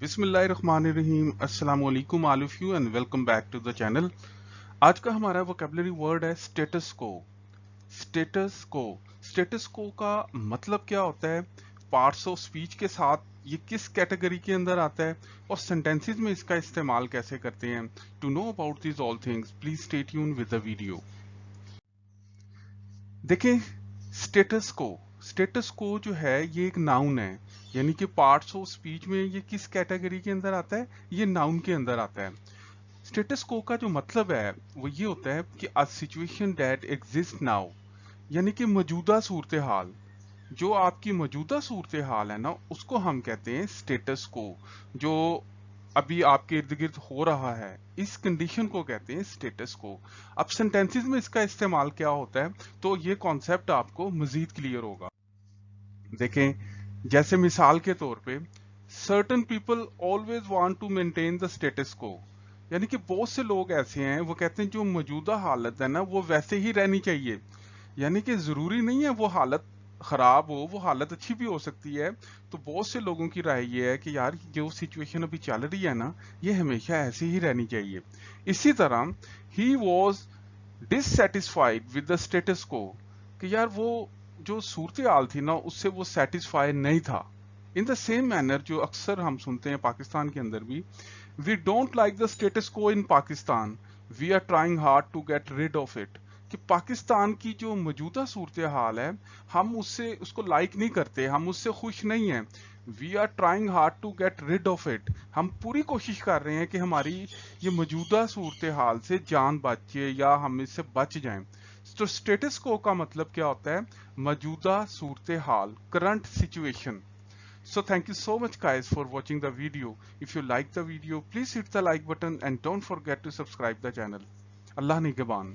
बिस्मिल्लाहिर्रहमानिर्रहीम। अस्सलाम वालेकुम all of you and welcome back to the channel. आज का हमारा वोकैबुलरी वर्ड है status quo. Status quo status quo का मतलब क्या होता है, पार्ट्स ऑफ स्पीच के साथ ये किस कैटेगरी के अंदर आता है और सेंटेंसेस में इसका इस्तेमाल कैसे करते हैं। To know about this all things please stay tune with the video. देखें, स्टेटस को जो है ये एक नाउन है, यानी कि पार्ट्स ऑफ स्पीच में ये किस कैटेगरी के अंदर आता है, ये नाउन के अंदर आता है। स्टेटस को का जो मतलब है वो ये होता है कि a situation that exist now, यानी कि मौजूदा सूरत हाल। जो आपकी मौजूदा सूरत हाल है ना, उसको हम कहते हैं स्टेटस को। जो अभी आपके इर्द गिर्द हो रहा है, इस कंडीशन को कहते हैं स्टेटस को। अब सेंटेंसेस में इसका इस्तेमाल क्या होता है, तो ये कॉन्सेप्ट आपको मजीद क्लियर होगा। देखें, जैसे मिसाल के तौर पे, certain people always want to maintain the status quo, यानी कि बहुत से लोग ऐसे हैं वो कहते हैं जो मौजूदा हालत है ना वो वैसे ही रहनी चाहिए। यानी कि जरूरी नहीं है वो हालत खराब हो, वो हालत अच्छी भी हो सकती है। तो बहुत से लोगों की राय ये है कि यार जो सिचुएशन अभी चल रही है ना, ये हमेशा ऐसी ही रहनी चाहिए। इसी तरह he was dissatisfied with the status को, कि यार वो जो सूरत हाल थी ना उससे वो सेटिस्फाई नहीं था। इन द सेम मैनर जो अक्सर हम सुनते हैं पाकिस्तान के अंदर भी, we don't like the status को in Pakistan, we are trying hard to get rid of it. कि पाकिस्तान की जो मौजूदा सूरत हाल है, हम उसको लाइक नहीं करते, हम उससे खुश नहीं हैं। We are trying hard to get rid of it, हम पूरी कोशिश कर रहे हैं कि हमारी ये मौजूदा सूरत हाल से जान बचे या हम इससे बच जाएं। तो स्टेटस को का मतलब क्या होता है, मौजूदा सूरत हाल, current situation. So thank you so much guys for watching the video. If you like the video, please hit the like button and don't forget to subscribe the channel. Allah Nigaban.